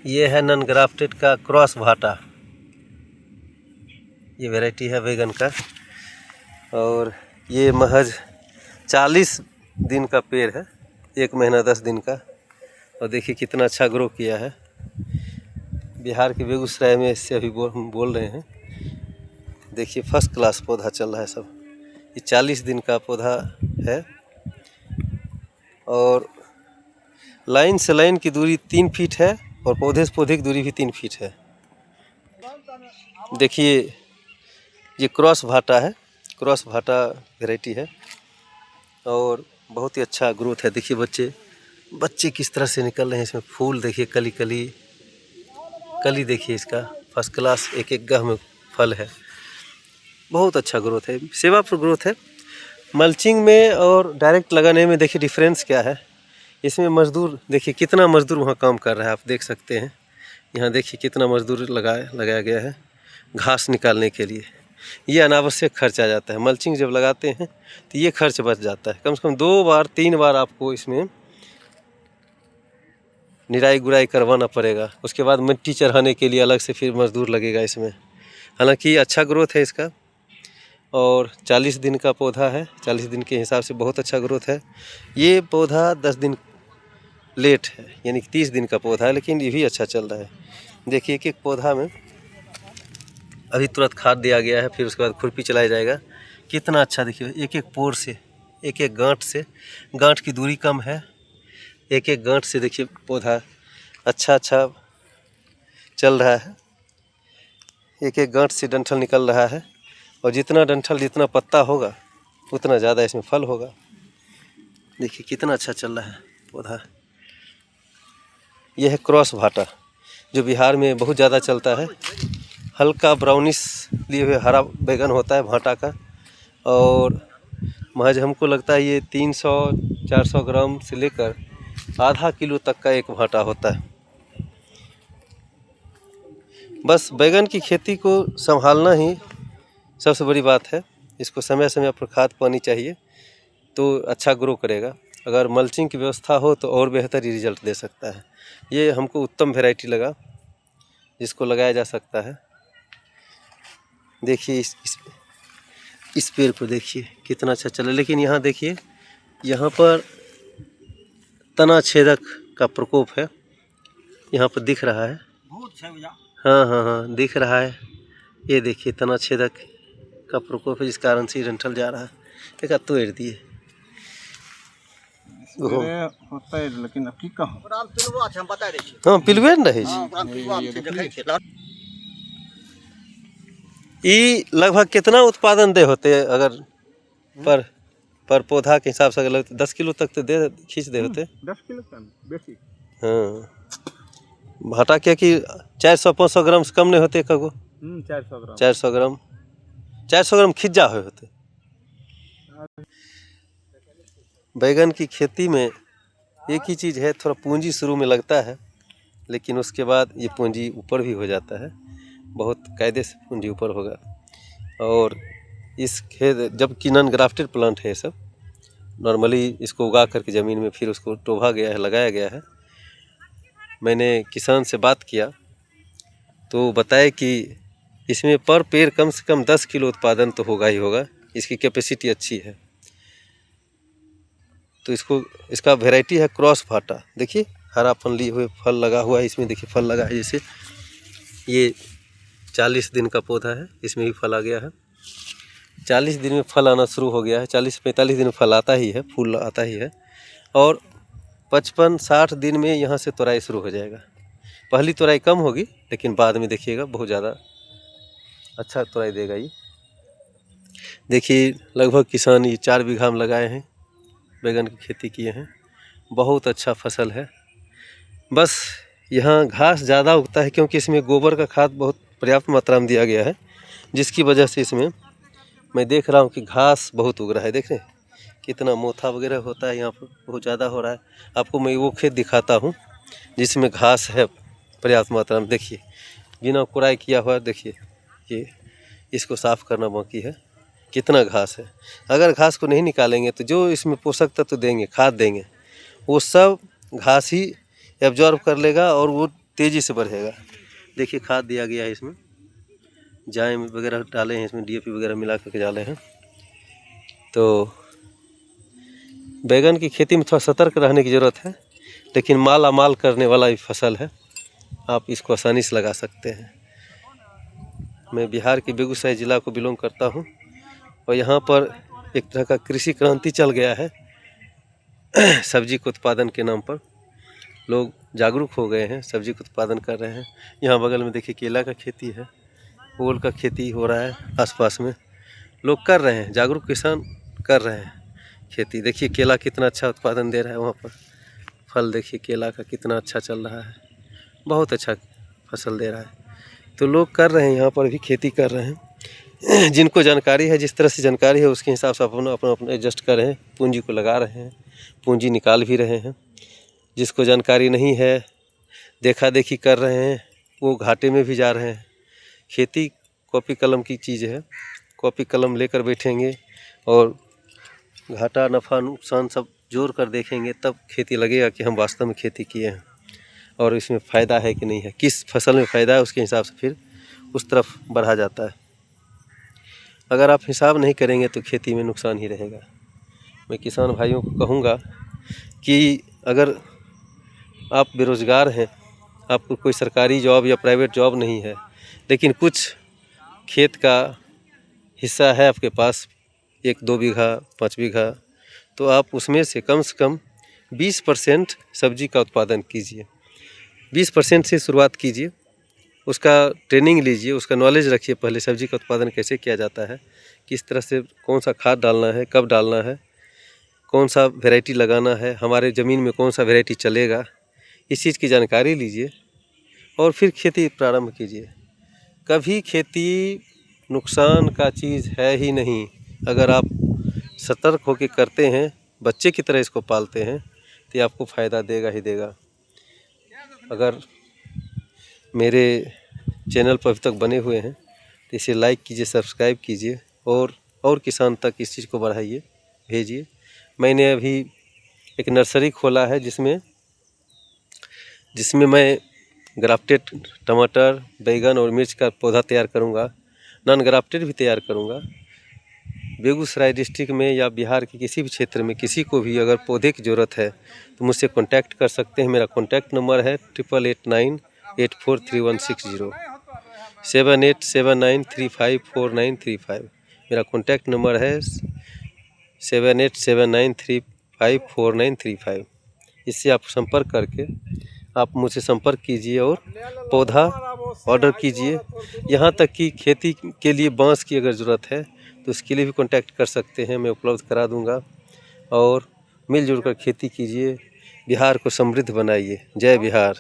ये है non grafted का क्रॉस भाटा। ये वैरायटी है बैगन का और ये महज 40 दिन का पेड़ है, 1 महीना 10 दिन का। और देखिए कितना अच्छा ग्रो किया है। बिहार के बेगूसराय में इससे अभी हम बोल रहे हैं। देखिए फर्स्ट क्लास पौधा चल रहा है सब। ये 40 दिन का पौधा है और लाइन से लाइन की दूरी 3 फीट है और पौधे से पौधे की दूरी भी 3 फीट है। देखिए ये क्रॉस भाटा है, क्रॉस भाटा वैरायटी है और बहुत ही अच्छा ग्रोथ है। देखिए बच्चे किस तरह से निकल रहे हैं इसमें। फूल देखिए, कली देखिए इसका, फर्स्ट क्लास एक गाह में फल है। बहुत अच्छा ग्रोथ है, सेवा पर ग्रोथ है। मल्चिंग में और डायरेक्ट लगाने में देखिए डिफरेंस क्या है। इसमें मजदूर देखिए कितना मजदूर वहाँ काम कर रहा है, आप देख सकते हैं। यहाँ देखिए कितना मजदूर लगाया गया है घास निकालने के लिए। ये अनावश्यक खर्च आ जाता है। मल्चिंग जब लगाते हैं तो ये खर्च बच जाता है। कम से कम 2 बार 3 बार आपको इसमें निराई गुराई करवाना पड़ेगा। उसके बाद मिट्टी चढ़ाने के लिए अलग से फिर मजदूर लगेगा इसमें। हालांकि अच्छा ग्रोथ है इसका और 40 दिन का पौधा है। 40 दिन के हिसाब से बहुत अच्छा ग्रोथ है। ये पौधा 10 दिन लेट है, यानी कि 30 दिन का पौधा है, लेकिन ये भी अच्छा चल रहा है। देखिए एक पौधा में अभी तुरंत खाद दिया गया है, फिर उसके बाद खुरपी चलाया जाएगा। कितना अच्छा देखिए, एक पोर से, एक गांठ से, गांठ की दूरी कम है, एक गांठ से देखिए पौधा अच्छा चल रहा है। एक गांठ से डंठल निकल रहा है और जितना डंठल जितना पत्ता होगा उतना ज़्यादा इसमें फल होगा। देखिए कितना अच्छा चल रहा है पौधा। यह है क्रॉस भाटा जो बिहार में बहुत ज़्यादा चलता है। हल्का ब्राउनिश लिए हुए हरा बैगन होता है भाटा का और महज हमको लगता है ये 300-400 ग्राम से लेकर आधा किलो तक का एक भाटा होता है। बस बैगन की खेती को संभालना ही सबसे बड़ी बात है। इसको समय समय पर खाद पानी चाहिए तो अच्छा ग्रो करेगा। अगर मल्चिंग की व्यवस्था हो तो और बेहतर रिजल्ट दे सकता है। ये हमको उत्तम वैरायटी लगा जिसको लगाया जा सकता है। देखिए इस पेड़ को देखिए कितना अच्छा चला। लेकिन यहाँ देखिए, यहाँ पर तना छेदक का प्रकोप है, यहाँ पर दिख रहा है। हाँ दिख रहा है। ये देखिए तना छेदक का प्रकोप है जिस कारण से डंठल जा रहा है। एक तोड़ दिए होता है, लेकिन अब की कहूं, हाँ पिलुए न रहे। ये लगभग कितना उत्पादन दे होते अगर पर पौधा के हिसाब से अगर 10 किलो तक तो दे खींच दे होते। 10 किलो कम बेसी। हाँ भाटा क्या कि 400-500 ग्राम से कम नहीं होते कगो। 400 ग्राम खिज्जा होते। बैगन की खेती में एक ही चीज़ है, थोड़ा पूंजी शुरू में लगता है लेकिन उसके बाद ये पूंजी ऊपर भी हो जाता है। बहुत कायदे से पूंजी ऊपर होगा। और इस खेत जबकि नॉन ग्राफ्टेड प्लांट है सब, नॉर्मली इसको उगा करके ज़मीन में फिर उसको टोभा गया है, लगाया गया है। मैंने किसान से बात किया तो बताया कि इसमें पर पेड़ कम से कम 10 किलो उत्पादन तो होगा ही होगा। इसकी कैपेसिटी अच्छी है। तो इसका वैरायटी है क्रॉस भाटा। देखिए हरापन लिए हुए फल लगा हुआ है इसमें। देखिए फल लगा है, जैसे ये 40 दिन का पौधा है, इसमें भी फल आ गया है। 40 दिन में फल आना शुरू हो गया है। 40-45 दिन में फल आता ही है, फूल आता ही है और 55-60 दिन में यहाँ से तोड़ाई शुरू हो जाएगा। पहली तोड़ाई कम होगी लेकिन बाद में देखिएगा बहुत ज़्यादा अच्छा तोड़ाई देगा ये। देखिए लगभग किसान ये 4 बीघा में लगाए हैं, बैगन की खेती किए हैं। बहुत अच्छा फसल है। बस यहाँ घास ज़्यादा उगता है क्योंकि इसमें गोबर का खाद बहुत पर्याप्त मात्रा में दिया गया है, जिसकी वजह से इसमें मैं देख रहा हूँ कि घास बहुत उग रहा है। देख रहे हैं कितना मोथा वगैरह होता है यहाँ पर, बहुत ज़्यादा हो रहा है। आपको मैं वो खेत दिखाता हूँ जिसमें घास है पर्याप्त मात्रा में। देखिए बिना कुड़ाई किया हुआ, देखिए ये इसको साफ़ करना बाकी है। कितना घास है। अगर घास को नहीं निकालेंगे तो जो इसमें पोषक तत्व देंगे, खाद देंगे, वो सब घास ही एब्जॉर्ब कर लेगा और वो तेज़ी से बढ़ेगा। देखिए खाद दिया गया है इसमें, जाए वगैरह डाले हैं इसमें, DAP वगैरह मिला करके डाले हैं। तो बैगन की खेती में थोड़ा सतर्क रहने की ज़रूरत है, लेकिन माला माल करने वाला भी फसल है, आप इसको आसानी से लगा सकते हैं। मैं बिहार के बेगूसराय ज़िला को बिलोंग करता हूँ और यहाँ पर एक तरह का कृषि क्रांति चल गया है। सब्जी के उत्पादन के नाम पर लोग जागरूक हो गए हैं, सब्जी का उत्पादन कर रहे हैं। यहाँ बगल में देखिए केला का खेती है, ओल का खेती हो रहा है, आसपास में लोग कर रहे हैं, जागरूक किसान कर रहे हैं खेती। देखिए केला कितना अच्छा उत्पादन दे रहा है वहाँ पर, फल देखिए केला का कितना अच्छा चल रहा है, बहुत अच्छा फसल दे रहा है। तो लोग कर रहे हैं, यहाँ पर भी खेती कर रहे हैं। जिनको जानकारी है, जिस तरह से जानकारी है उसके हिसाब से अपना एडजस्ट कर रहे हैं, पूंजी को लगा रहे हैं, पूंजी निकाल भी रहे हैं। जिसको जानकारी नहीं है, देखा देखी कर रहे हैं, वो घाटे में भी जा रहे हैं। खेती कॉपी कलम की चीज़ है, कॉपी कलम लेकर बैठेंगे और घाटा नफ़ा नुकसान सब जोड़ कर देखेंगे, तब खेती लगेगा कि हम वास्तव में खेती किए हैं और इसमें फ़ायदा है कि नहीं है, किस फसल में फ़ायदा है, उसके हिसाब से फिर उस तरफ बढ़ा जाता है। अगर आप हिसाब नहीं करेंगे तो खेती में नुकसान ही रहेगा। मैं किसान भाइयों को कहूँगा कि अगर आप बेरोज़गार हैं, आपको कोई सरकारी जॉब या प्राइवेट जॉब नहीं है, लेकिन कुछ खेत का हिस्सा है आपके पास, 1-2 बीघा 5 बीघा, तो आप उसमें से कम 20% सब्जी का उत्पादन कीजिए। 20% से शुरुआत कीजिए, उसका ट्रेनिंग लीजिए, उसका नॉलेज रखिए। पहले सब्जी का उत्पादन कैसे किया जाता है, किस तरह से, कौन सा खाद डालना है, कब डालना है, कौन सा वैरायटी लगाना है, हमारे ज़मीन में कौन सा वैरायटी चलेगा, इस चीज़ की जानकारी लीजिए और फिर खेती प्रारंभ कीजिए। कभी खेती नुकसान का चीज़ है ही नहीं। अगर आप सतर्क होकर करते हैं, बच्चे की तरह इसको पालते हैं, तो ये आपको फ़ायदा देगा ही देगा। अगर मेरे चैनल पर अभी तक बने हुए हैं तो इसे लाइक कीजिए, सब्सक्राइब कीजिए और किसान तक इस चीज़ को बढ़ाइए, भेजिए। मैंने अभी एक नर्सरी खोला है जिसमें मैं ग्राफ्टेड टमाटर, बैगन और मिर्च का पौधा तैयार करूंगा, नॉन ग्राफ्टेड भी तैयार करूंगा। बेगूसराय डिस्ट्रिक्ट में या बिहार के किसी भी क्षेत्र में किसी को भी अगर पौधे की ज़रूरत है तो मुझसे कांटेक्ट कर सकते हैं। मेरा कांटेक्ट नंबर है 8889843160, 7879354935। मेरा कांटेक्ट नंबर है 7879354935। इससे आप संपर्क करके आप मुझसे संपर्क कीजिए और पौधा ऑर्डर कीजिए। यहाँ तक कि खेती के लिए बांस की अगर ज़रूरत है तो उसके लिए भी कांटेक्ट कर सकते हैं, मैं उपलब्ध करा दूंगा। और मिलजुल कर खेती कीजिए, बिहार को समृद्ध बनाइए। जय बिहार।